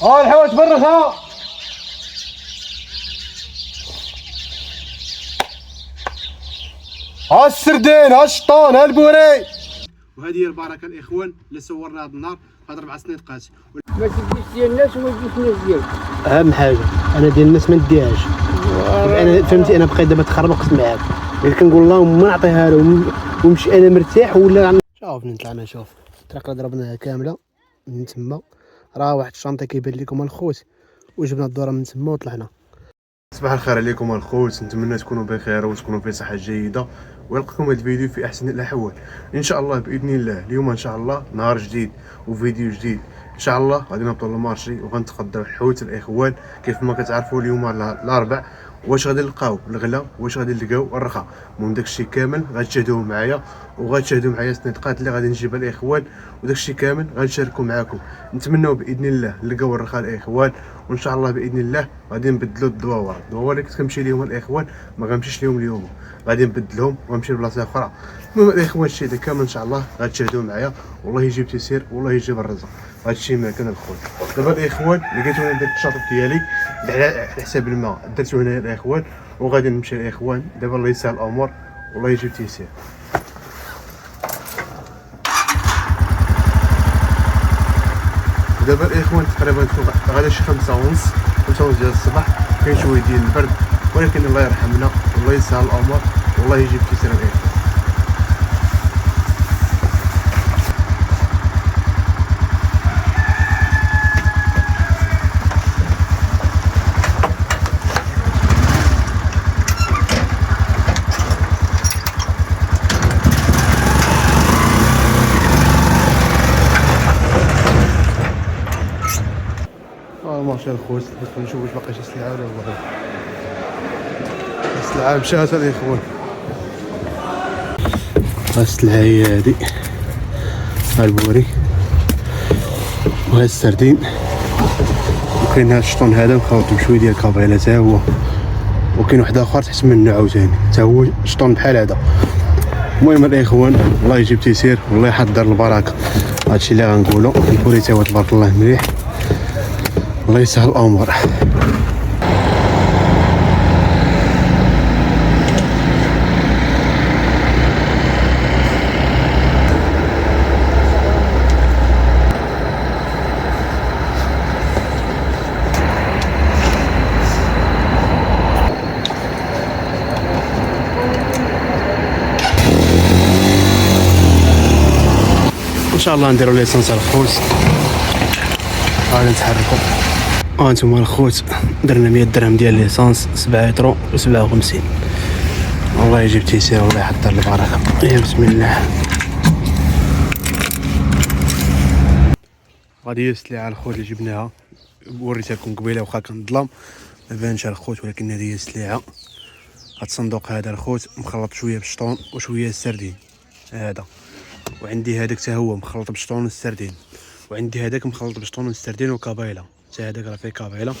الحواس برا. السردين الشطون البوري. وهذه هي البركه الاخوان اللي صورنا هذا النهار هاد 4 سنيطقات. ما تديش ديال الناس وما تديش الناس ديالك. اهم حاجه انا ديال الناس ما نديهاش. انا فهمتي انا بقيت دابا تخربقت معاك، غير كنقول اللهم ما نعطيها لهم ونمشي انا مرتاح ولا. شوف فين طلعنا، شوف الطريق اللي ضربناها كامله من تما، راه واحد الشانطه كيبان لكم الخوت، وجبنا الدوره من تما وطلعنا. صباح الخير عليكم الخوت، نتمنى تكونوا بخير وتكونوا في صحه جيده، ويلقاكم هذا الفيديو في احسن الاحوال ان شاء الله باذن الله. اليوم ان شاء الله نهار جديد وفيديو جديد ان شاء الله. غادي نهبطوا للمارشي وغنتقداو الحوت الاخوان. كيف ما كتعرفوا اليوم الاربع، واش غادي نلقاو الغلا واش غادي نلقاو الرخا. المهم داكشي كامل غتشاهدوه معايا، وغتشاهدوا معايا السنيطقات اللي غادي نجيبها الاخوان، وداكشي كامل غنشاركو معاكم. نتمنوا باذن الله نلقاو الرخا الاخوان، وان شاء الله باذن الله غادي نبدلوا الدواور اللي كنت كنمشي ليهم الاخوان ما غنمشيش ليهم اليوم، غادي نبدلهم ونمشي لبلاصه اخرى. المهم الاخوان الشيء هذا كامل ان شاء الله غتشاهدوه معايا، والله يجيب تيسير والله يجيب الرزق. هادشي ما كان الخوت. دابا الاخوان لقيتو انا درت الشاطئ ديالي على حساب الماء، درتو هنا الاخوان وغادي نمشي الاخوان. دابا الله يسهل الامور والله يجيب تيسير. دابا الاخوان تقريبا غادي شي 5:30 ديال الصباح، كاين شويه ديال البرد، ولكن الله يرحمنا والله يسهل الامور والله يجيب تيسير الاخوان. ماشي الخوت، باش نشوف واش باقي شي سلعه ولا هو السلعه مشات الاخوان. السلعه هي هادي، ها البوري وها السردين، وكاين هاد الشطون هذا مخلط بشويه ديال الكابريلا تا هو، وكاين واحد اخر تحت منه عاوتاني تا هو شطون بحال هذا. المهم الاخوان الله يجيب تيسير والله يحضر البركه. هادشي اللي غنقولوا. البوري تا هو تبارك الله مليح، الله يسهل الامور. ان شاء الله نديروا ليسانس الخوت، غادي نتحركوا. هانتوما الخوت درنا 100 درهم ديال ليسانس، 7 يطرو و 57. الله يجيب تيسير والله يحضر البركه. يا بسم الله. غادي هي السلعه الخوت اللي جبناها، وريتها لكم قبيله واخا كان الظلام ما بانش الخوت، ولكن هذه هي السلعه. هاد الصندوق هذا الخوت مخلط شويه بالشطون وشويه السردين هذا، وعندي هذاك حتى هو مخلط بالشطون والسردين، وعندي هذاك مخلط بالشطون والسردين وكابيلا حتى هذاك راه فيه كابيلا،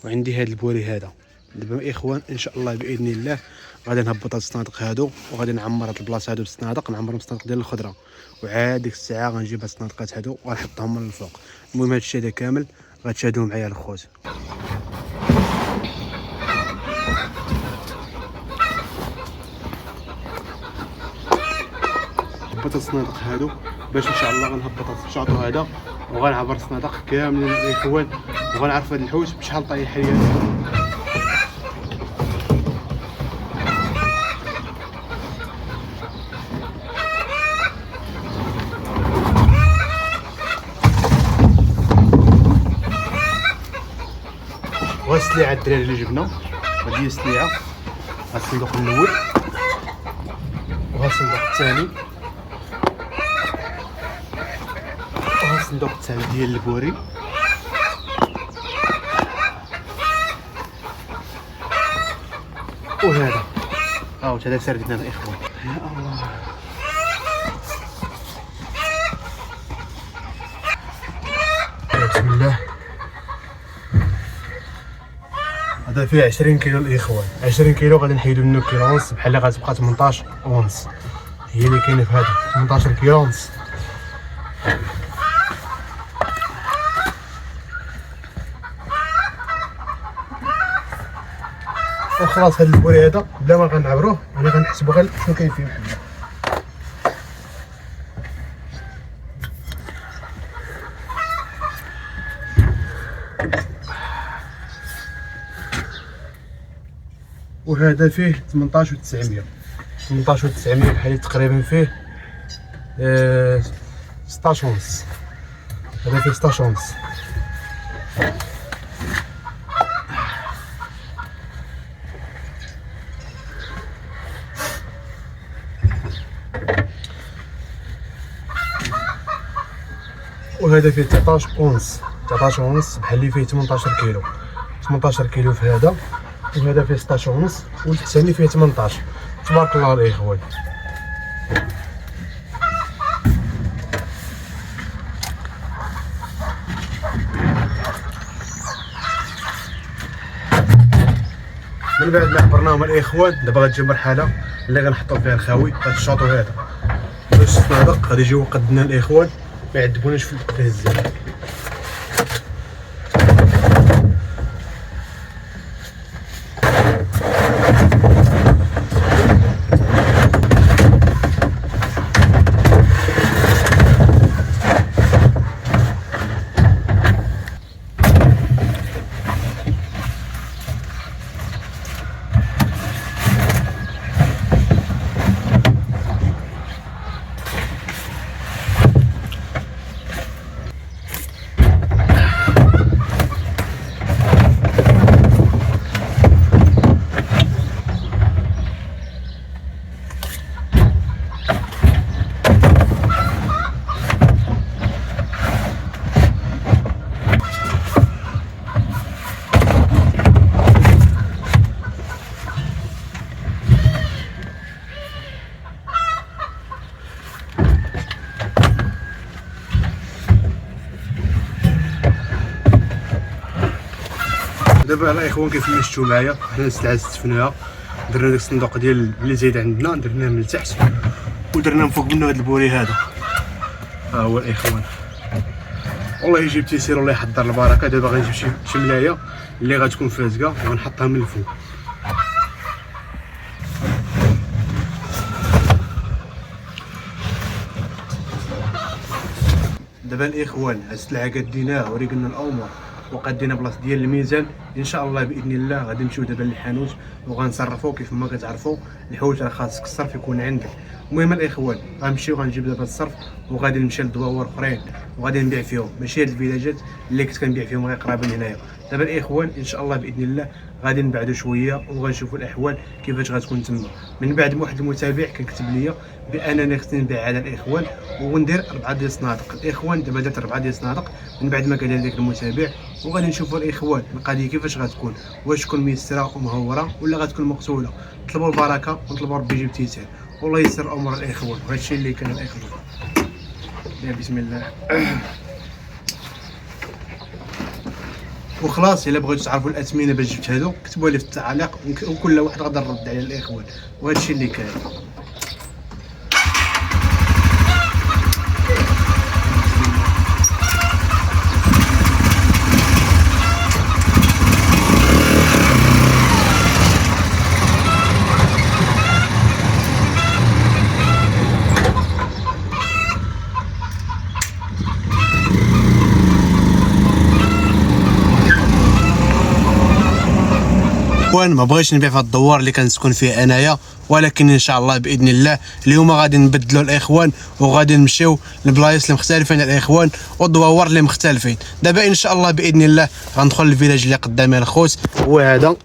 وعندي هذا البوري هذا. دابا اخوان ان شاء الله باذن الله غادي نهبط هاد الصنادق هادو، وغادي نعمر هاد البلاصه هادو بالصنادق، نعمرهم بالصنادق ديال الخضره، وعاد ديك الساعه غنجيب هاد الصنادقات هادو وغنحطهم من الفوق. المهم هادشي هذا كامل غتشاهدوه معايا الخوت. هبط الصنادق هادو باش ان شاء الله غنهبط هاد الشاطو هذا، وغنعبر الصنادق كاملين الاخوان، وغنعرف هاد الحوت بشحال طايح ليا. والسلعه الدراري اللي جبنا هادي هي السلعه. هاد الصندوق الاول وهاد الصندوق الثاني وهاد الصندوق الثالث ديال البوري، وهذا هذا سردنا الاخوان. يا الله بسم الله. هذا فيه 20 كيلو الاخوان، 20 كيلو غادي نحيدو منه كيلو ونص، بحال اللي غتبقى 18 ونص هي اللي كاينه في هذا، 18 كيلو ونص. وخلاص هاد البوري هذا بلا ما غنعبروه انا غنحسبو غير شنو كاين فيه. وهذا فيه 18,900 18,900 بحال تقريبا فيه 16 ونص. هذا فيه 16 ونص. وهذا فيه 19 ونص 19 ونص بحال اللي فيه 18 كيلو 18 كيلو في هذا. وهذا فيه 16 ونص والثاني فيه 18. تبارك الله الاخوان. من بعد ما عبرناهم الاخوان دابا غتجي مرحله اللي غنحطو فيها الخاوي. هاد الشاطو هذا باش تصنادق غادي يجيو قدنا الاخوان ما يعذبوناش في الهزال. دابا الاخوان كيف ما شفتوا معايا حنا استفناها درنا داك الصندوق ديال اللي زايد عندنا درناه من تحت ودرنا من فوق منه هذا البوري هذا. ها هو الاخوان والله يجيب تيسير والله يحضر البركه. دابا غنجيب شي ملايه اللي غتكون فازقه وغنحطها من الفوق. دابا الاخوان هاد العاكات ديناه وريقلنا الامور وقدينا بلاصه ديال الميزان ان شاء الله باذن الله. غادي نمشيو دابا للحانوت وغنصرفوا كيف ما كتعرفوا الحوايج راه خاصك الصرف يكون عندك. المهم الاخوان غنمشيو غنجيب دابا الصرف وغادي نمشي لدواور اخرين وغادي نبيع فيهم ماشي هاد الفيلاجات اللي كنت كنبيع فيهم غير قرابين هنايا. دابا الاخوان ان شاء الله باذن الله غادي نبعدوا شويه وغنشوفوا الاحوال كيفاش غتكون تما. من بعد واحد المتابع كيكتب لي بانني خصني نبيع على الاخوان وندير 4 ديال الصنادق. الاخوان دابا درت 4 ديال الصنادق من بعد ما قال لي داك المتابع وغادي نشوفوا الاخوان القضيه كيفاش غتكون، واش تكون ميسره ومهوره ولا غتكون مقتوله. طلبوا البركه ونطلبوا ربي يجيب تيسير والله يسر الامور الاخوان. وهذا الشيء اللي كان الاخوان. بسم الله. وخلاص الا بغيتوا تعرفوا الاثمنه باش جبت هادو كتبوا لي في التعليق وكل واحد غادي نرد على الاخوان. وهذا الشيء اللي كان. ما بغيتش نبيع في الدوار اللي كنسكن فيه انايا، ولكن ان شاء الله باذن الله اليوم غادي نبدلوا الاخوان وغادي نمشيو لبلايص اللي مختلفين الاخوان والدواور اللي مختلفين. دابا ان شاء الله باذن الله غندخل للفيلاج اللي قدامي الخوت هو هذا،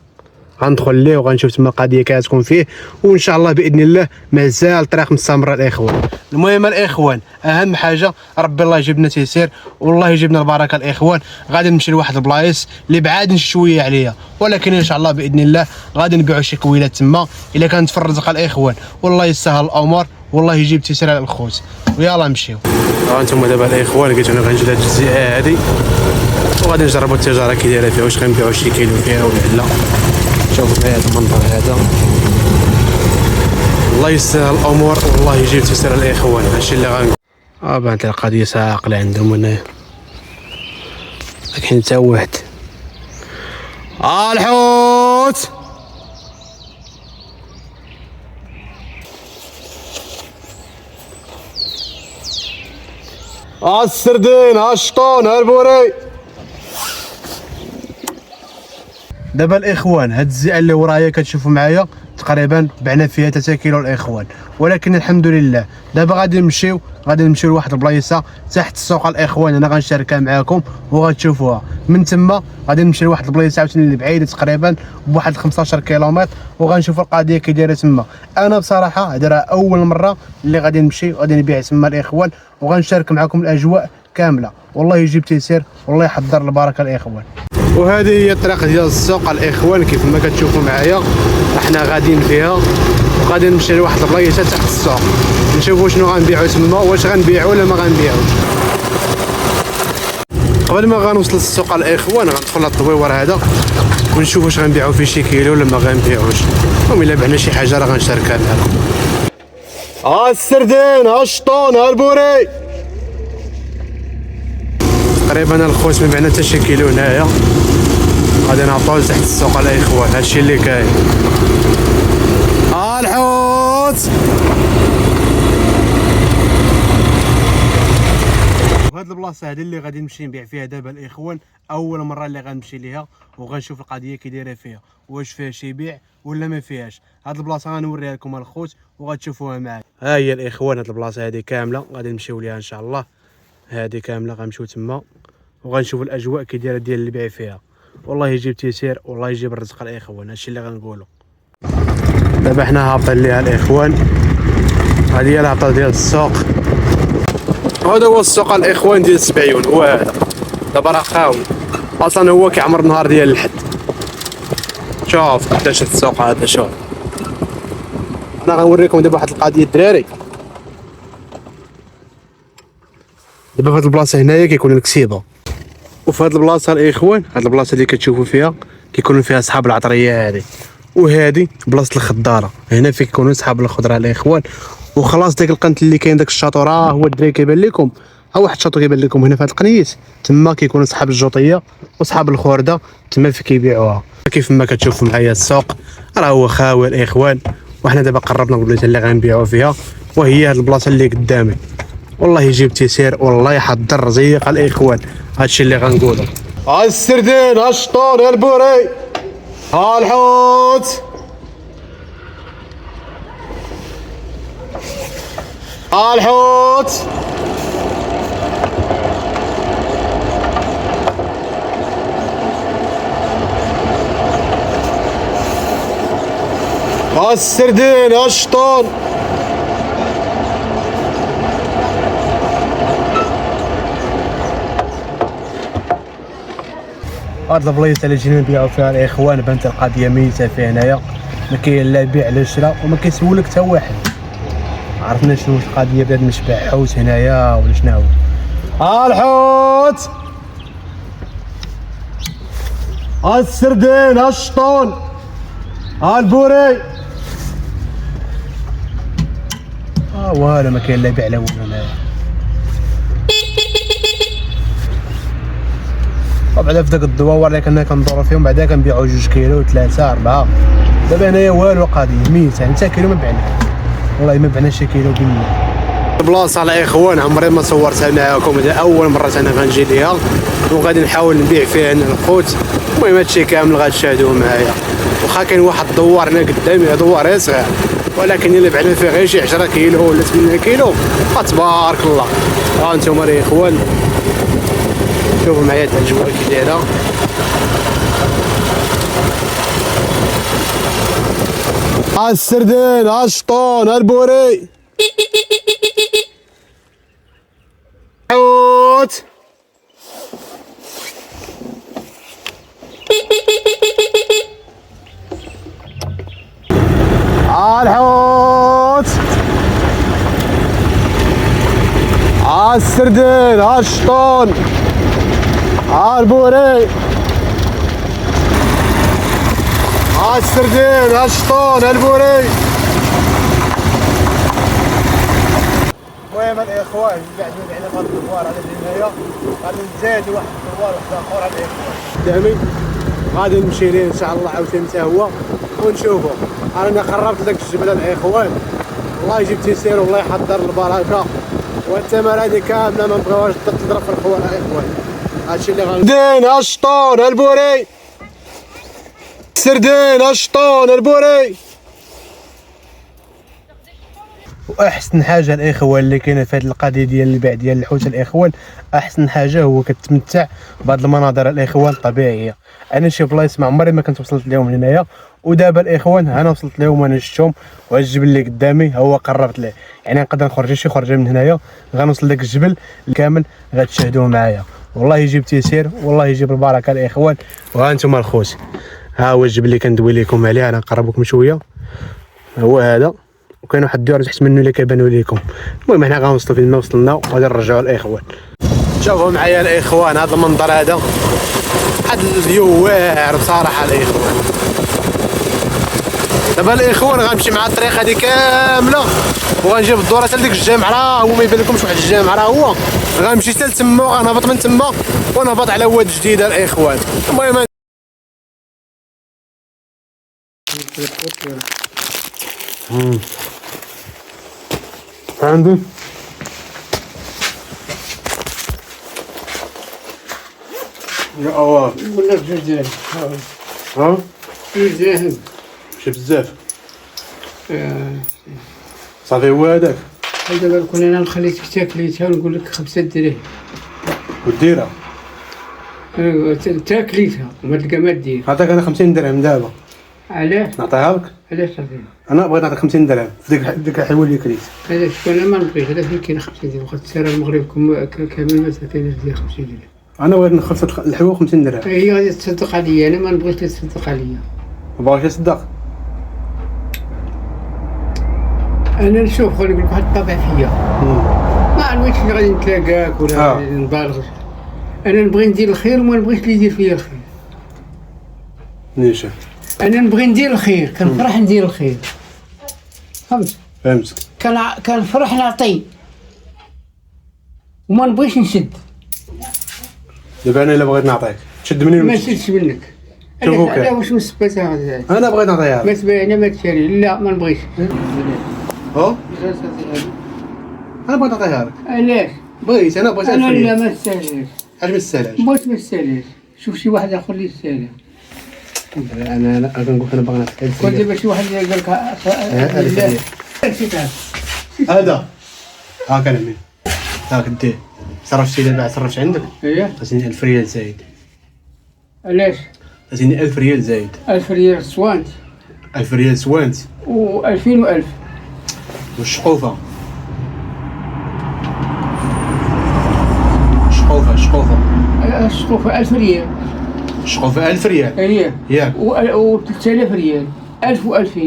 غندخل ليه وغنشوف تما القضيه كتكون فيه وان شاء الله باذن الله مازال طريق مستمره الاخوان. المهم الاخوان اهم حاجه ربي الله يجيب لنا تيسير والله يجيب لنا البركه الاخوان. غادي نمشي لواحد البلايص اللي بعاد شويه عليا، ولكن ان شاء الله باذن الله غادي نبيعوا شي كويلات تما الا كانت في الرزق الاخوان والله يسهل الامور والله يجيب تيسير على الخوت. ويلا نمشيو. هانتوما دابا الاخوان قلت انا غنجي لهاد الجزيئه هادي وغادي نجربوا التجاره كي دايره فيها، واش غنبيعوا شي كيلو فيها ولا لا. شوفوا هذا المنظر هذا الله يسهل الامور والله يجيب تيسير الاخوان. هادشي اللي غنقول. بانت القضيه ساقله عندهم هنايا كاين حتى واحد. الحوت السردين الشطون البوري. دابا الاخوان هاد الزئه اللي ورايا كتشوفوا معايا تقريبا بعنا فيها 3 كيلو الاخوان، ولكن الحمد لله دابا غادي نمشيو لواحد البلايصه تحت السوق الاخوان. انا غنشاركها معاكم وغتشوفوها من تما. غادي نمشي لواحد البلايصه عاوتاني اللي بعيده تقريبا بواحد 15 كيلومتر وغنشوف القضيه كي دايره تما. انا بصراحه هذا اول مره اللي غادي نمشي وغادي نبيع تما الاخوان، وغنشارك معكم الاجواء كامله. والله يجيب تيسير والله يحضر البركه الاخوان. وهذه هي الطريق ديال السوق الاخوان كيف ما كتشوفوا معايا. احنا غاديين فيها وغادي نمشي لواحد البلايصه تحت السوق نشوفوا شنو غنبيعوا تما، واش غنبيعوا ولا ما غنبيعوش. قبل ما غنوصل للسوق الاخوان غندخل للطويور هذا ونشوف واش غنبيعوا فيه شي كيلو ولا ما غنبيعوش، ومن الا بعنا شي حاجه راه غنشاركها معكم. السردين الشطون البوري. تقريبا الخوت ما بعنا حتى شي كيلو هنايا. غادي نهبطوا لتحت السوق الاخوان. هادشي اللي كاين. الحوت. وهاد البلاصه هذه اللي غادي نمشي نبيع فيها دابا الاخوان اول مره اللي غنمشي ليها، وغنشوف القضيه كي دايره فيها، واش فيها شي بيع ولا ما فيهاش. هاد البلاصه غنوريها لكم الخوت وغتشوفوها معايا. ها هي الاخوان هاد البلاصه هذه كامله غادي نمشيو ليها ان شاء الله. هذه كامله غنمشيو تما وغنشوف الاجواء كي دايره ديال البيع فيها. والله يجيب تيسير والله يجيب الرزق الاخوان. هادشي اللي غنقولوا. دابا حنا هابطين ليها الاخوان. هذه هي الهبطه ديال السوق. هذا هو السوق الاخوان ديال السبعيون. هو هذا دابا راه خاوي اصلا، هو كيعمر النهار ديال الحد. شوف قداش السوق هذا. شوف انا غنوريكم دابا واحد القضيه الدراري. دابا في هاد البلاصه هنايا كيكون الكسيبه، وفي هاد البلاصه الاخوان هاد البلاصه اللي كتشوفوا فيها كيكونوا فيها صحاب العطريه هذه، وهذه بلاصه الخضاره. هنا فين كيكونوا صحاب الخضره الاخوان. وخلاص داك القنت اللي كاين داك الشاطو راه هو الدري كيبان لكم. ها واحد الشاطو كيبان لكم هنا في هاد القنيس تما كيكونوا صحاب الجوطيه وصحاب الخورده تما فين كيبيعوها. كيف ما كتشوفوا معايا السوق راه هو خاوي الاخوان. وحنا دابا قربنا البلاصه اللي غنبيعوا فيها، وهي هاد البلاصه اللي قدامي. والله يجيب تيسير والله يحضر رزيق الاخوان. هادشي اللي غنقولوا. السردين الشطون البوري. الحوت. الحوت. السردين الشطون. هاد البلايصه اللي جينا نبيعوا فيها الاخوان بانت القضيه ميته فيها هنايا. ما كاين لا بيع لا شراء وما كيسولك حتى واحد. عرفنا شنو القضيه بلاد نشبع حوت هنايا ولا شنو. الحوت. السردين الشطون البوري. والو ما كاين لا بيع لا والو هنايا. وبعدا في داك الدواور اللي كنا كندورو فيهم بعدا كنبيعو 2 كيلو 3 4. دابا هنايا والو قضيه ميته. حتى كيلو ما بعنا والله ما بعنا شي كيلو بالله. البلاصه الاخوان عمري ما صورتها معاكم. هذا اول مره انا غنجي ليها وغادي نحاول نبيع فيها انا الخوت. المهم هادشي كامل غتشاهدوه معايا. واخا كاين واحد الدوار هنا قدامي دوار صغير، ولكن اللي بعنا فيه غير شي 10 كيلو ولا 8 كيلو تبارك الله. ها انتم الاخوان شوفوا معايا الاجواء كي دايره. السردين الشطون البوري. حوت. الحوت. السردين الشطون البوري. السردين الشطون البوري. المهم الاخوان بعد ما بعنا هذا الدوار على هنايا غادي نزيد واحد الدوار واحد اخر على الاخوان قدامي. غادي نمشي ليه ان شاء الله عاوتاني حتى هو ونشوفوا. رانا قربت لك الجبله الاخوان. الله يجيب تيسير والله يحضر البركه والثمره هذه كامله ما نبغيوهاش تضرب في الخوان اخوان. هادشي اللي غندير. سردين الشطون البوري، سردين الشطون البوري. واحسن حاجه الاخوان اللي كاينه في هذه القضيه ديال البيع ديال الحوت الاخوان، احسن حاجه هو كتمتع بهذه المناظر الاخوان الطبيعيه. انا شي بلايص ما عمري ما كنت وصلت لهم هنايا، ودابا الاخوان انا وصلت لهم وانا شفتهم. وهذا الجبل اللي قدامي هو قربت ليه، يعني نقدر نخرج شي خرجه من هنايا غنوصل لك الجبل كامل غتشاهدوه معايا. والله يجيب تيسير، والله يجيب البركه الاخوان. وها انتم الخوت، ها هو الجبل اللي كندوي لكم عليه. انا نقربكم شويه، هو هذا، وكاين واحد الدور تحت منه اللي كيبانوا لكم. المهم حنا غنوصلوا فين ما وصلنا وغادي نرجعوا الاخوان. شوفوا معايا الاخوان هذا المنظر هذا، واحد الفيو واعر بصراحه الاخوان. دابا الاخوان غنمشي مع الطريق هذه كامله وغنجيب الدوره حتى لديك الجامع، راه هو ما يبان لكمش واحد الجامع، راه هو غنمشي حتى لتما وغنهبط من تما ونهبط على واد جديده الاخوان. المهم عندي يا الله ولا الجزائر ها الجزائر ماشي بزاف صافي هو هذاك. دابا كون انا نخليتك تاكليتها ونقول لك 5 دراهم وديرها تاكليتها وما تلقى ما دير. عطاك انا 50 درهم دابا. علاش؟ نعطيها لك. علاش تعطيني؟ انا بغيت نعطيك 50 درهم في ديك الحلوه اللي كليت. علاش؟ انا ما نبغيش. هذا فين كاين 50 درهم؟ واخا السير المغرب كامل ما كاينش ديال 50 درهم. انا بغيت نخلص الحلوه 50 درهم. هي غادي تصدق عليا، انا ما نبغيش تصدق عليا. ما باغيش تصدق. انا نشوف خلينا نقول لك واحد الطبع فيا، ما نبغيش غادي نتلاقاك ولا نبالغ. انا نبغي ندير الخير وما نبغيش اللي يدير فيا الخير. نيشان انا نبغي ندير الخير، كنفرح ندير الخير، فهمت؟ فهمتك. كنفرح نعطي وما نبغيش نشد. دابا انا الا بغيت نعطيك تشد مني ما نشدش منك. لا واش مسبتها هذه؟ انا بغيت نعطيها. ما تبيعنا ما تشري. لا ما نبغيش. ها انا بغيت نعطيها لك. علاش؟ بغيت انا بغيت انا لا ما تساليش. علاش ما تستاهلش؟ بغيت ما تساليش. شوف شي واحد اخر اللي يستاهل. انا كنقول انا باغي نعطيك. كنت دابا شي واحد قال لك هذا ها كان مين هاك ديه صرفتي دابا صرفت عندك. اييه عطيني 1000 ريال زايد. علاش؟ عطيني 1000 ريال زايد. 1000 ريال سوانت 1000 ريال سوانت و2000 و1000 والشقوفه شقوفه الشقوفه 1000 ريال. الشقوفه 1000 ريال اييه ياك و 3000 ريال. 1000 و2000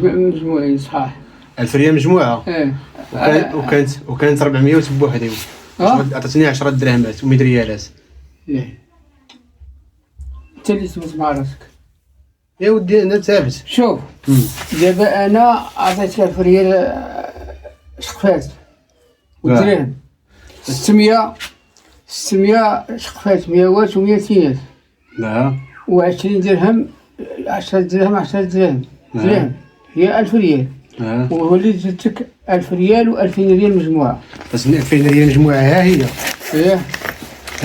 مجموعين صحاح. 1000 ريال مجموعه. وكانت 400 وحده. عطاتني 10 دراهمات و100 ريالات. لا انت اللي تموت مع راسك يا ودي انا ثابت. شوف دابا انا عطيتك 1000 ريال شقفات ودراهم 600 شقفات 100 و200 لا و20 درهم 10 دراهم 10 دراهم هي 1000 ريال. وهو اللي زدتك 1000 ريال و2000 ريال مجموعه. بس 2000 ريال مجموعه ها هي. ايه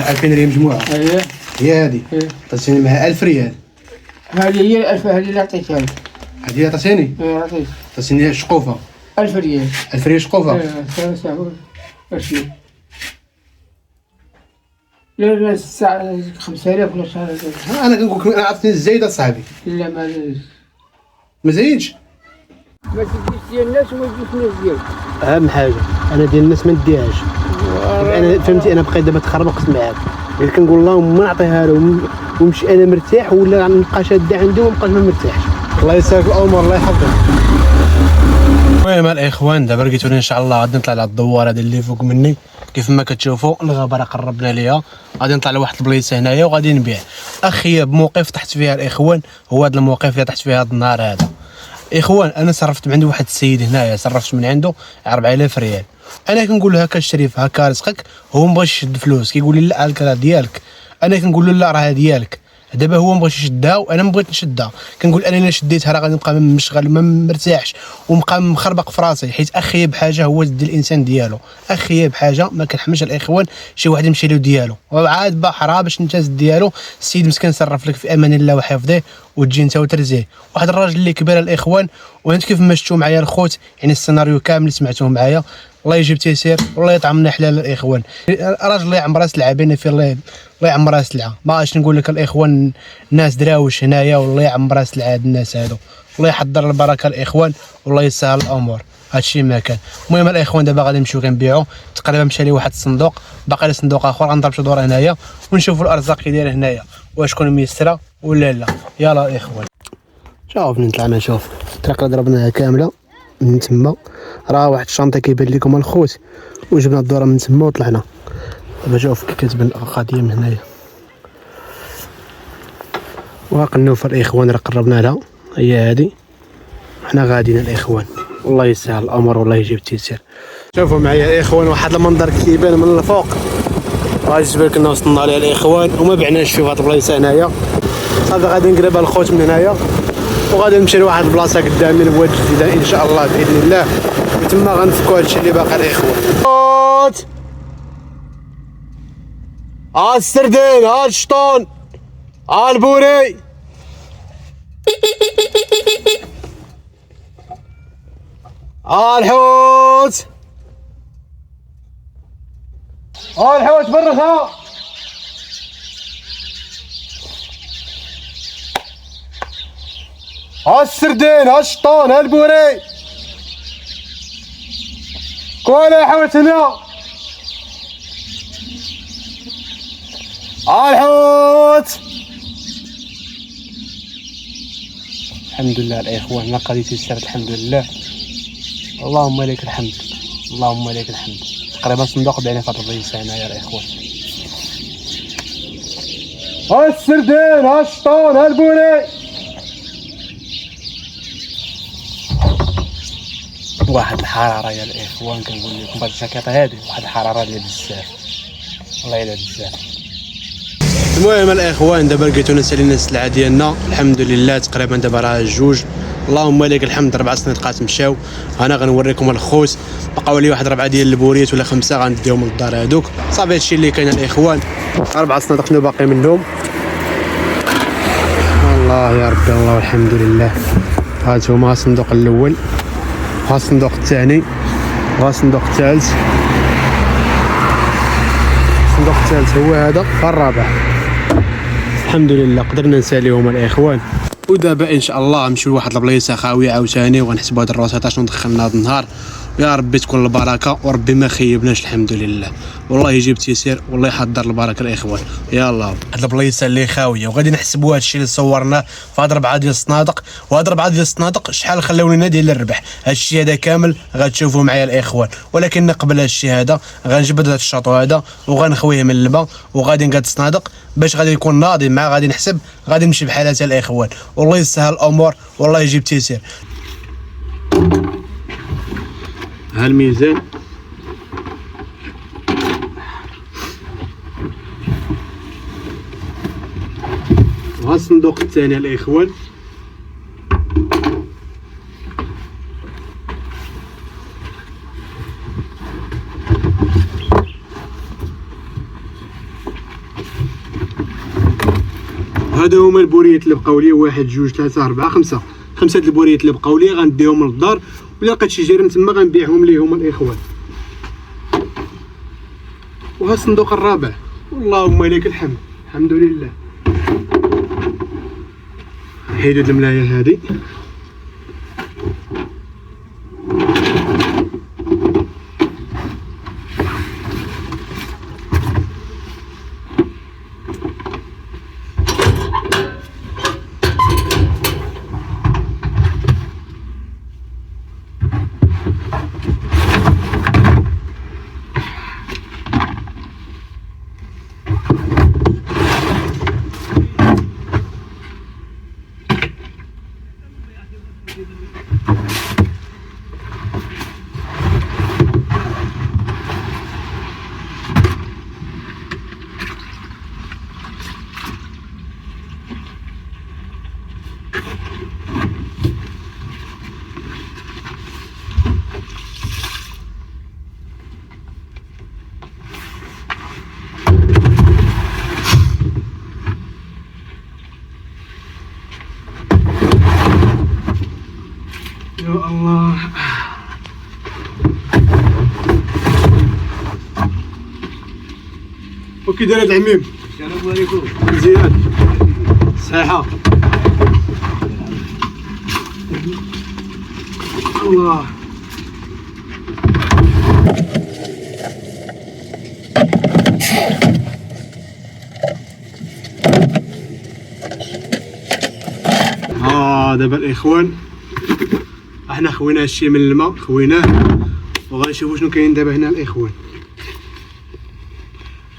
2000 ريال مجموعه. ايه هي هذه. عطيتيني معها 1000 ريال. هذه هي 1000 هذه اللي عطيتها لك. هذه عطيتيني. ايه عطيتك. عطيتيني شقوفه 1000 ريال. 1000 ريال شقوفه. ايه ساعه اشنو؟ لا 5000 ولا شهر. انا كنقول لك عطيتني الزايده صاحبي. لا ما زايدش. ما تجيش ديال الناس وما تجيش الناس ديالك. اهم حاجه انا ديال الناس ما نديهاش. انا فهمتي انا بقيت دابا تخربقت معاك. الا كنقول اللهم ما نعطيها لهم ونمشي انا مرتاح ولا نبقى شاده عنده وما نبقاش ما مرتاحش. الله يسهل الامور الله يحفظك. المهم الاخوان دابا لقيتوني ان شاء الله غادي نطلع على الدوار هذا اللي فوق مني. كيف ما كتشوفوا الغابه راه قربنا ليها. غادي نطلع لواحد البلايصه هنايا وغادي نبيع. اخي بموقف تحت فيها الاخوان هو هذا الموقف اللي تحت فيها هذا النهار هذا. اخوان انا صرفت من عند واحد السيد هنايا صرفت من عنده 4000 ريال. انا كنقول له هكا الشريف هكا رزقك. هو مبغاش يشد فلوس كيقول لي لا هاك راه ديالك. انا كنقول له لا راه ديالك. دابا هو مبغاش يشدها وانا ما بغيت نشدها. كنقول انا الا شديتها راه غادي نبقى مشغل ما مرتاحش ومبقى مخربق في راسي، حيت اخيب حاجه هو زد الانسان ديالو. اخيب حاجه ما كنحملش الاخوان شي واحد يمشي له ديالو وعاد بحرا باش انت زد ديالو. السيد مسكين صرف لك في امان الله وحفظه وتجي انت وترزيه. واحد الراجل اللي كبير الاخوان، وانت كيف ما شفتوا معايا الخوت يعني السيناريو كامل سمعتوه معايا. الله يجيب تيسير والله يطعمنا حلال الاخوان. راجل الله يعمرها سلعه بينا في الله يعمرها سلعه. ما غاش نقول لك الاخوان الناس دراوش هنايا والله يعمرها سلعه هاد الناس هادو. الله يحضر البركه الاخوان والله يسهل الامور. هادشي ما كان. المهم الاخوان دابا غادي نمشيو كنبيعو. تقريبا مشى لي واحد الصندوق، باقي لي صندوق اخر غنضرب شي دور هنايا ونشوفوا الارزاق كي دايره هنايا واش تكون ميسره ولا لا. يلا الاخوان شوف منين طلعنا. شوف الطريق اللي ضربناها كامله من تما راه واحد الشنطه كيبان لكم الخوت وجبنا الدوره من تما وطلعنا. دابا شوف كي كتبان القضيه من هنايا وقنوفر الاخوان راه قربنا لها. هي هادي حنا غاديين الاخوان والله يسهل الامر والله يجيب التيسير. شوفوا معايا الاخوان واحد المنظر كيبان من الفوق غادي تبان كنا وصلنا لها الاخوان وما بعناش في هاد البلايصه هنايا. صافي غادي نقلب الخوت من هنايا وغادي نمشي لواحد البلاصه قدامي الواد الجديده ان شاء الله باذن الله، وتما غنفكوا هادشي اللي باقي الاخوان. السردين الشطون البوري الحوت برخا السردين الشطون البوري كوالا حوت هنا الحوت. الحمد لله الاخوان لقد تيسرت الحمد لله. اللهم لك الحمد اللهم لك الحمد. تقريبا صندوق بعنا في هاد البلايصه هنايا الاخوان. السردين الشطون البوري واحد الحراره يا الاخوان كنقول لكم بهاد الجاكيطه هادي واحد الحراره اللي بزاف والله الا بزاف. المهم الاخوان دابا لقيتونا سالينا السلعه ديالنا الحمد لله. تقريبا دابا راه جوج اللهم لك الحمد 4 صنادقات مشاو. انا غنوريكم الخوت بقاو لي واحد 4 ديال البوريات ولا 5 غنديهم للدار هادوك. صافي هادشي اللي كاين الاخوان. 4 صنادق شنو باقي منهم. الله يا ربي الله والحمد لله. هانتوما الصندوق الاول ها الصندوق الثاني ها الصندوق الثالث. الصندوق الثالث هو هذا الرابع. الحمد لله قدرنا نساليهم الاخوان. ودابا ان شاء الله نمشيو لواحد البلايصه خاويه عاوتاني وغنحسبوا هاد الروسيطه شنو دخلنا هاد النهار. يا ربي تكون البركه وربي ما خيبناش الحمد لله. والله يجيب تيسير والله يحضر البركه الاخوان. يلا هاد البلايصه اللي خاويه وغادي نحسبوا هادشي اللي صورناه في هاد 4 ديال الصنادق. وهاد 4 ديال الصنادق شحال خلاو لنا ديال الربح. هادشي هذا كامل غتشوفوا معايا الاخوان. ولكن قبل هادشي هذا غنجبد هاد الشاطو هذا وغنخويه من الماء وغادي نقاد الصنادق باش غادي يكون ناضي مع غادي نحسب غادي نمشي بحالاتها الاخوان. والله يسهل الامور والله يجيب تيسير. ها الميزان وها الصندوق الثاني الاخوان. هادو هما البوريات اللي بقاو لي 1 2 3 4 5 5 د البوريات اللي بقاو لي غنديهم للدار ولا لقيت شي جيران تما غنبيعهم ليهم الاخوان. وها الصندوق الرابع اللهم لك الحمد الحمد لله. حيدوا الملايه هذه يا الله. وكي داير هاد العميم؟ السلام عليكم. مزيان صحيحة. الله دابا الاخوان احنا خوينا هادشي من الماء، خويناه وغنشوفو شنو كاين دابا هنا الاخوان.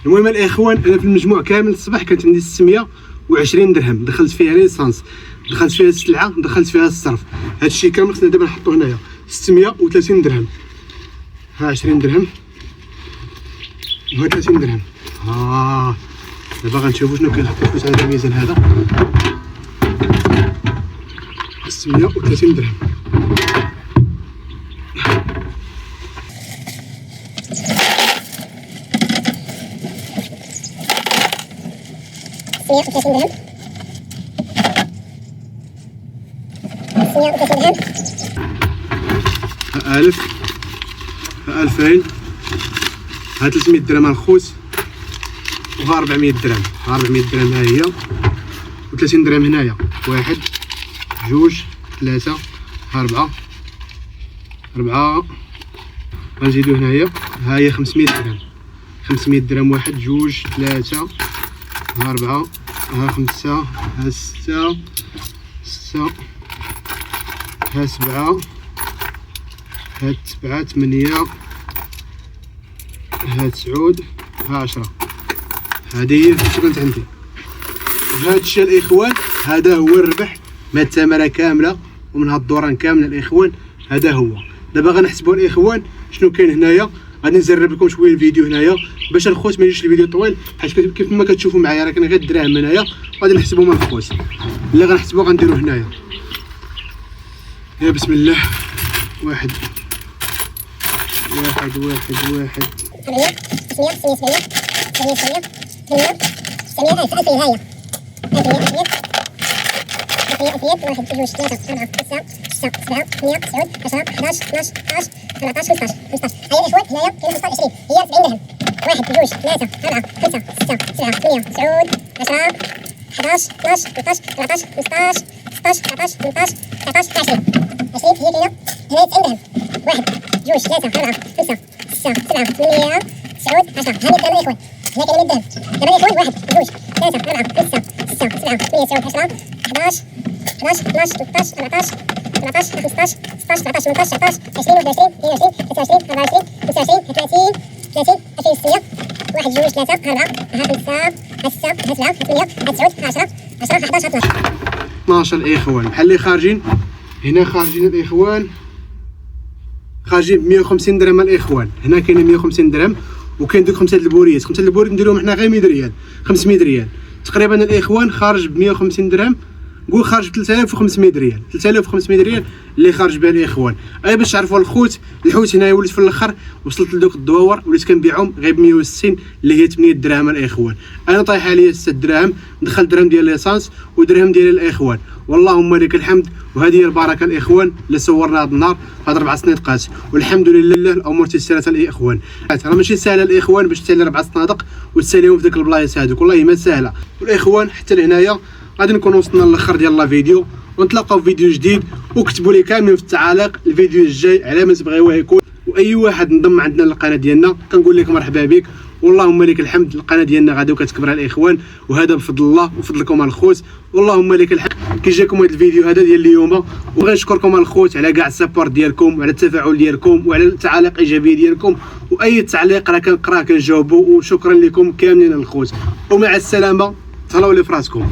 المهم الاخوان انا في المجموع كامل الصباح كانت عندي 620 درهم، دخلت فيها ليسانس، دخلت فيها السلعه، دخلت فيها الصرف، هادشي كامل خصنا دابا نحطو هنايا 630 درهم. ها 20 درهم و 30 درهم. دابا غنشوفو شنو كاين في هذا الميزان هذا. 630 درهم. ها 1000 ها 2000 ها 300 درهم الخوت وها 400 درهم. ها 400 درهم ها هي و30 درهم هنايا. 1 2 3 4 غنزيدو هنايا. ها هي 500 درهم. 500 درهم 1 2 3 ها 4 ها 5 ها 6 ها 7 ها 7 8 ها 9 ها 10. هذه هي اللي كانت عندي. هذا الشيء الاخوان هذا هو الربح من الثمره كامله ومن هاد الدوران كامله الاخوان. هذا هو. دابا غنحسبوا الاخوان شنو كاين هنايا. غادي نزرب لكم شويه الفيديو هنايا باش الخوت ما يجيش الفيديو طويل، حيت كيف ما كتشوفوا معايا راه كاين غير الدراهم هنايا. غادي نحسبوا من الخوت اللي غنحسبوا غنديروا هنايا. يا بسم الله. 1 1 1 1 12 الاخوان. بحال اللي خارجين هنا، خارجين الاخوان خارجين ب 150 درهم الاخوان. هنا كاين 150 درهم وكاين دوك 5 البوريات. 5 البوريات نديروهم حنا غير 100 ريال 500 ريال تقريبا الاخوان. خارج ب 150 درهم، نقول خارج ب 3500 ريال. 3500 ريال اللي خارج بها الاخوان. اي باش تعرفوا الخوت الحوت هنايا وليت في الاخر وصلت لدوك الدواور وليت كنبيعهم غير ب 160 اللي هي 8 دراهم الاخوان. انا طايحه عليا 6 دراهم، دخل درهم ديال ليسانس ودرهم ديال الاخوان. واللهم لك الحمد وهذه هي البركه الاخوان اللي صورنا هذا النهار هاد 4 صنادقات. والحمد لله الامور تيسرات الاخوان. راه ماشي سهله الاخوان باش تسالي 4 صنادق وتساليهم في ديك البلايص هذوك، والله ما سهله. والاخوان حتى لهنايا غادي نكون وصلنا للاخر ديال لا فيديو، ونتلاقاو في فيديو جديد. وكتبوا لي كاملين في التعاليق الفيديو الجاي على ما تبغيوه يكون. واي واحد انضم عندنا للقناه ديالنا كنقول لك مرحبا بك. واللهم لك الحمد. القناه ديالنا غادي كتكبر الاخوان، وهذا بفضل الله وفضلكم الخوت. واللهم لك الحمد. كي جاكم هذا الفيديو هذا ديال اليوم، وغنشكركم الخوت على كاع السبورت ديالكم وعلى التفاعل ديالكم وعلى التعاليق الايجابيه ديالكم. واي تعليق راه كنقراه كنجاوبو. وشكرا لكم كاملين الخوت، ومع السلامه. تهلاو لي فراسكم.